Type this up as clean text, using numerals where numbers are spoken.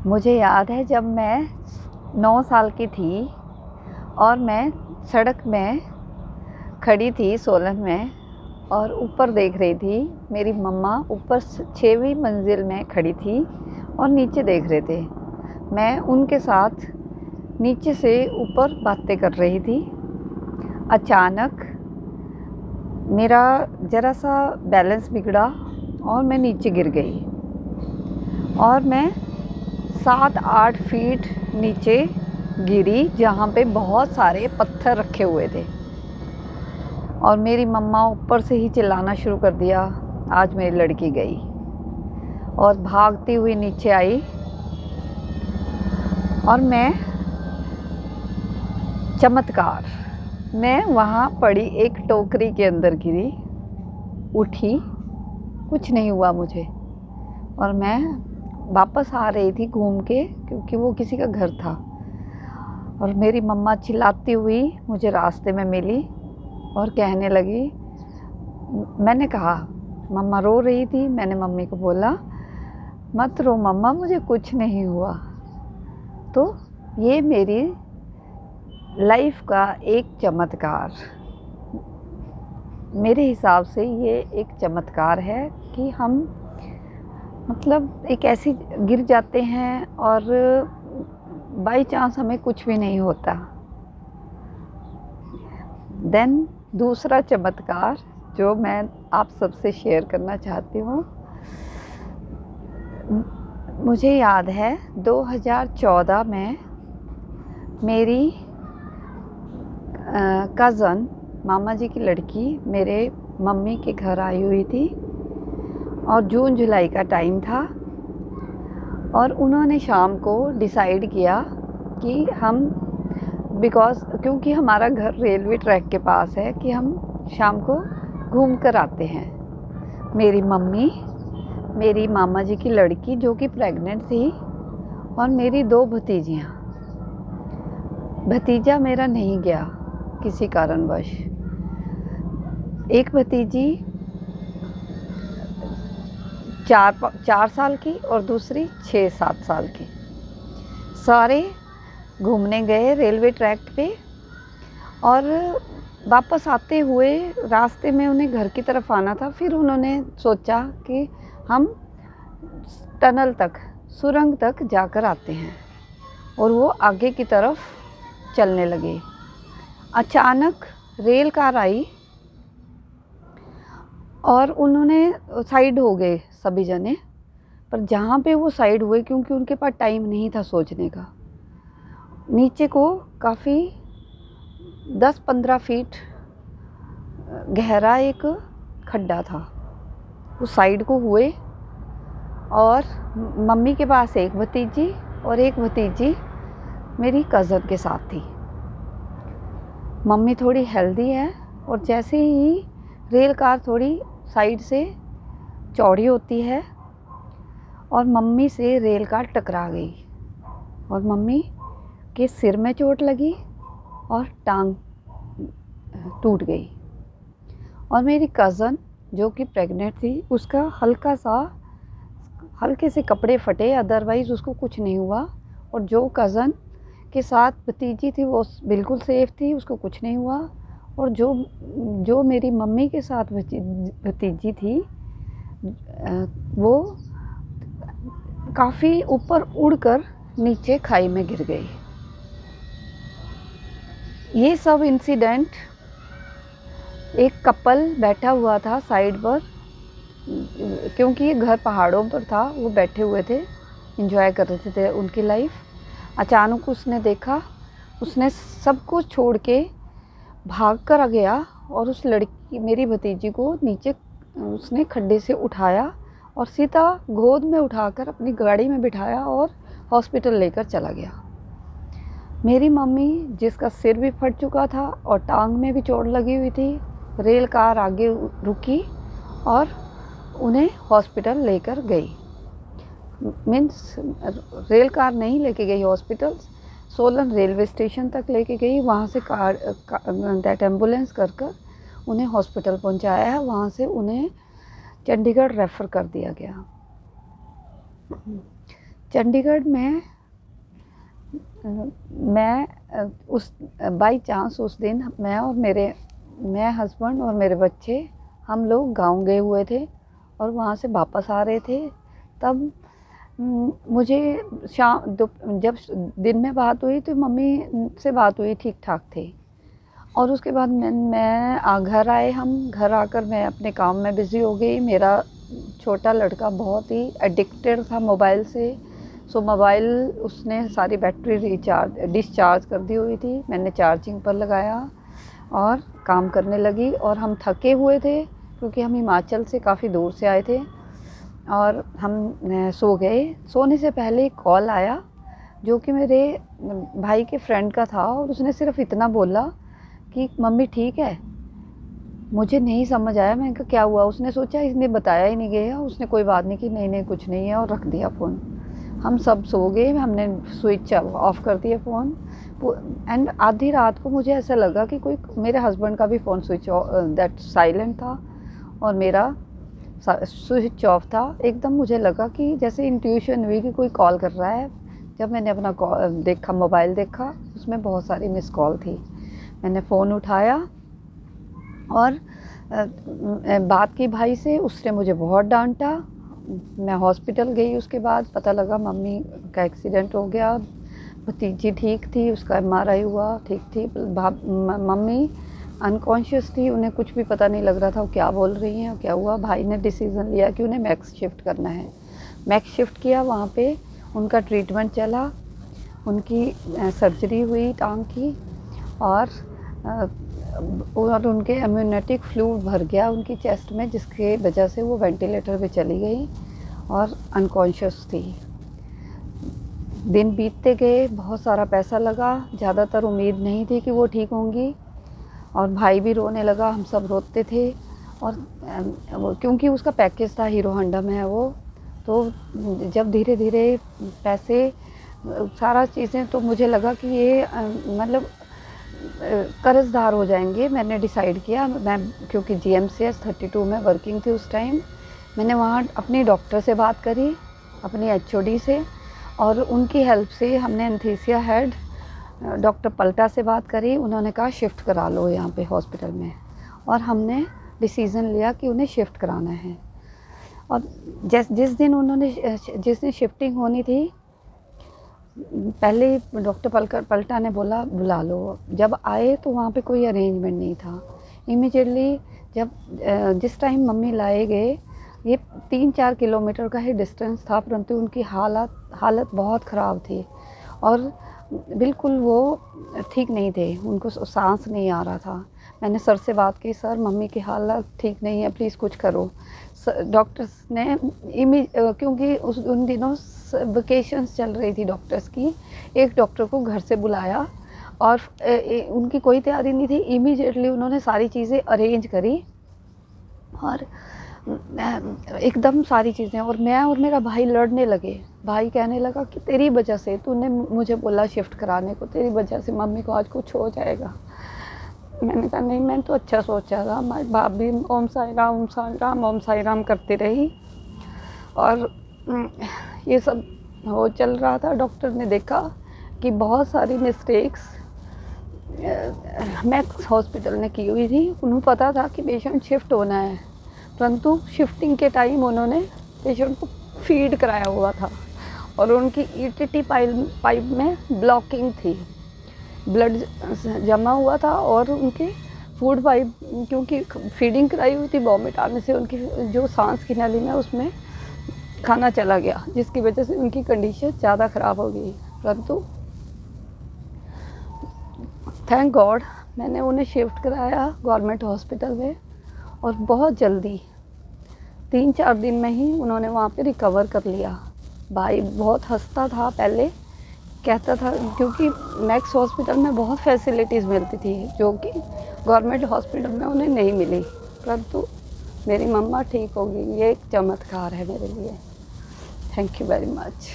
मुझे याद है जब मैं 9 साल की थी और मैं सड़क में खड़ी थी सोलन में और ऊपर देख रही थी। मेरी मम्मा ऊपर 6वीं मंजिल में खड़ी थी और नीचे देख रहे थे। मैं उनके साथ नीचे से ऊपर बातें कर रही थी। अचानक मेरा ज़रा सा बैलेंस बिगड़ा और मैं नीचे गिर गई और मैं 7-8 फीट नीचे गिरी, जहाँ पे बहुत सारे पत्थर रखे हुए थे। और मेरी मम्मा ऊपर से ही चिल्लाना शुरू कर दिया, आज मेरी लड़की गई। और भागती हुई नीचे आई और मैं वहाँ पड़ी एक टोकरी के अंदर गिरी, उठी, कुछ नहीं हुआ मुझे। और मैं वापस आ रही थी घूम के, क्योंकि वो किसी का घर था। और मेरी मम्मा चिल्लाती हुई मुझे रास्ते में मिली और कहने लगी, मैंने कहा, मम्मा रो रही थी, मैंने मम्मी को बोला, मत रो मम्मा, मुझे कुछ नहीं हुआ। तो ये मेरी लाइफ का एक चमत्कार, मेरे हिसाब से ये एक चमत्कार है कि हम मतलब एक ऐसी गिर जाते हैं और बाई चांस हमें कुछ भी नहीं होता। देन दूसरा चमत्कार जो मैं आप सबसे शेयर करना चाहती हूँ, मुझे याद है 2014 में मेरी कज़न, मामा जी की लड़की, मेरे मम्मी के घर आई हुई थी और जून जुलाई का टाइम था। और उन्होंने शाम को डिसाइड किया कि हम, क्योंकि हमारा घर रेलवे ट्रैक के पास है, कि हम शाम को घूम कर आते हैं। मेरी मम्मी, मेरी मामा जी की लड़की जो कि प्रेग्नेंट थी, और मेरी 2 भतीजियाँ। भतीजा मेरा नहीं गया किसी कारणवश। एक भतीजी 4 साल की और दूसरी 6-7 साल की। सारे घूमने गए रेलवे ट्रैक पे और वापस आते हुए रास्ते में उन्हें घर की तरफ आना था। फिर उन्होंने सोचा कि हम टनल तक, सुरंग तक जाकर आते हैं, और वो आगे की तरफ चलने लगे। अचानक रेल कार आई और उन्होंने साइड हो गए सभी जने। पर जहाँ पे वो साइड हुए, क्योंकि उनके पास टाइम नहीं था सोचने का, नीचे को काफ़ी 10-15 फीट गहरा एक खड्डा था। वो साइड को हुए और मम्मी के पास एक भतीजी और एक भतीजी मेरी कज़न के साथ थी। मम्मी थोड़ी हेल्दी है और जैसे ही रेल कार थोड़ी साइड से चौड़ी होती है और मम्मी से रेल कार टकरा गई और मम्मी के सिर में चोट लगी और टांग टूट गई। और मेरी कज़न जो कि प्रेग्नेंट थी, उसका हल्के से कपड़े फटे, अदरवाइज़ उसको कुछ नहीं हुआ। और जो कज़न के साथ भतीजी थी वो बिल्कुल सेफ़ थी, उसको कुछ नहीं हुआ। और जो मेरी मम्मी के साथ भतीजी थी, वो काफ़ी ऊपर उड़कर नीचे खाई में गिर गई। ये सब इंसिडेंट, एक कपल बैठा हुआ था साइड पर, क्योंकि ये घर पहाड़ों पर था, वो बैठे हुए थे, एंजॉय कर रहे थे उनकी लाइफ। अचानक उसने देखा, उसने सब कुछ छोड़ के भाग कर गया और उस लड़की, मेरी भतीजी को नीचे उसने खड्डे से उठाया और सीधा गोद में उठाकर अपनी गाड़ी में बिठाया और हॉस्पिटल लेकर चला गया। मेरी मम्मी, जिसका सिर भी फट चुका था और टांग में भी चोट लगी हुई थी, रेल कार आगे रुकी और उन्हें हॉस्पिटल लेकर गई। मीन्स रेल कार नहीं लेके गई हॉस्पिटल, सोलन रेलवे स्टेशन तक लेके गई। वहाँ से दैट एम्बुलेंस कर उन्हें हॉस्पिटल पहुँचाया है। वहाँ से उन्हें चंडीगढ़ रेफ़र कर दिया गया। चंडीगढ़ में मैं उस बाई चांस उस दिन मैं हस्बैंड और मेरे बच्चे हम लोग गांव गए हुए थे और वहाँ से वापस आ रहे थे। तब मुझे जब दिन में बात हुई तो मम्मी से बात हुई, ठीक ठाक थे। और उसके बाद घर आए, हम घर आकर मैं अपने काम में बिज़ी हो गई। मेरा छोटा लड़का बहुत ही एडिक्टेड था मोबाइल से, सो मोबाइल उसने सारी बैटरी डिस्चार्ज कर दी हुई थी। मैंने चार्जिंग पर लगाया और काम करने लगी। और हम थके हुए थे क्योंकि हम हिमाचल से काफ़ी दूर से आए थे और हम सो गए। सोने से पहले एक कॉल आया जो कि मेरे भाई के फ्रेंड का था और उसने सिर्फ इतना बोला कि मम्मी ठीक है। मुझे नहीं समझ आया, मैंने कहा क्या हुआ। उसने सोचा इसने बताया ही नहीं गया, उसने कोई बात नहीं की, नहीं नहीं कुछ नहीं है, और रख दिया फ़ोन। हम सब सो गए, हमने स्विच ऑफ कर दिया फ़ोन। एंड आधी रात को मुझे ऐसा लगा कि कोई, मेरे हस्बैंड का भी फ़ोन दैट साइलेंट था और मेरा स्विच ऑफ था। एकदम मुझे लगा कि जैसे इंट्यूशन हुई कि कोई कॉल कर रहा है। जब मैंने अपना मोबाइल देखा, उसमें बहुत सारी मिस कॉल थी। मैंने फ़ोन उठाया और बात की भाई से। उसने मुझे बहुत डांटा। मैं हॉस्पिटल गई, उसके बाद पता लगा मम्मी का एक्सीडेंट हो गया। भतीजी ठीक थी, उसका एमआरआई हुआ, ठीक थी। मम्मी अनकॉन्शियस थी, उन्हें कुछ भी पता नहीं लग रहा था वो क्या बोल रही हैं, क्या हुआ। भाई ने डिसीज़न लिया कि उन्हें मैक्स शिफ्ट करना है। मैक्स शिफ्ट किया, वहाँ पे उनका ट्रीटमेंट चला, उनकी सर्जरी हुई टांग की, और उनके इम्यूनिटिक फ्लूइड भर गया उनकी चेस्ट में, जिसके वजह से वो वेंटिलेटर पे चली गई और अनकॉन्शियस थी। दिन बीतते गए, बहुत सारा पैसा लगा, ज़्यादातर उम्मीद नहीं थी कि वो ठीक होंगी। और भाई भी रोने लगा, हम सब रोते थे। और क्योंकि उसका पैकेज था, हीरो होंडा में है वो, तो जब धीरे धीरे पैसे सारा चीज़ें, तो मुझे लगा कि ये मतलब कर्जदार हो जाएंगे। मैंने डिसाइड किया, मैं क्योंकि GMCH 32 में वर्किंग थी उस टाइम, मैंने वहाँ अपनी डॉक्टर से बात करी, अपनी HOD से, और उनकी हेल्प से हमने एनेस्थीसिया हेड डॉक्टर पलटा से बात करी। उन्होंने कहा शिफ्ट करा लो यहाँ पे हॉस्पिटल में, और हमने डिसीज़न लिया कि उन्हें शिफ्ट कराना है। और जिस दिन शिफ्टिंग होनी थी, पहले डॉक्टर पलटा ने बोला बुला लो। जब आए तो वहाँ पे कोई अरेंजमेंट नहीं था। इमीडिएटली जिस टाइम मम्मी लाए गए, ये 3-4 किलोमीटर का ही डिस्टेंस था, परंतु उनकी हालत बहुत ख़राब थी और बिल्कुल वो ठीक नहीं थे, उनको सांस नहीं आ रहा था। मैंने सर से बात की, सर मम्मी की हालत ठीक नहीं है, प्लीज़ कुछ करो। डॉक्टर्स ने क्योंकि उन दिनों वेकेशंस चल रही थी डॉक्टर्स की, एक डॉक्टर को घर से बुलाया और उनकी कोई तैयारी नहीं थी। इमीडिएटली उन्होंने सारी चीज़ें अरेंज करी और एकदम सारी चीज़ें, और मैं और मेरा भाई लड़ने लगे। भाई कहने लगा कि तेरी वजह से, तूने मुझे बोला शिफ्ट कराने को, तेरी वजह से मम्मी को आज कुछ हो जाएगा। मैंने कहा नहीं, मैं तो अच्छा सोचा था। हमारे बाप भी ओम साई राम ओम साई राम ओम साई राम करते रही, और ये सब हो चल रहा था। डॉक्टर ने देखा कि बहुत सारी मिस्टेक्स मैक्स हॉस्पिटल ने की हुई थी। उन्हें पता था कि पेशेंट शिफ्ट होना है, परंतु शिफ्टिंग के टाइम उन्होंने पेशेंट को फीड कराया हुआ था और उनकी ETT पाइप में ब्लॉकिंग थी, ब्लड जमा हुआ था, और उनकी फूड पाइप, क्योंकि फीडिंग कराई हुई थी, वॉमिट आने से उनकी जो सांस की नली में उसमें खाना चला गया, जिसकी वजह से उनकी कंडीशन ज़्यादा ख़राब हो गई। परंतु थैंक गॉड मैंने उन्हें शिफ्ट कराया गवर्नमेंट हॉस्पिटल में, और बहुत जल्दी 3-4 दिन में ही उन्होंने वहाँ पे रिकवर कर लिया। भाई बहुत हंसता था पहले, कहता था, क्योंकि मैक्स हॉस्पिटल में बहुत फैसिलिटीज़ मिलती थी जो कि गवर्नमेंट हॉस्पिटल में उन्हें नहीं मिली, परंतु मेरी मम्मा ठीक हो गई। ये एक चमत्कार है मेरे लिए। Thank you very much.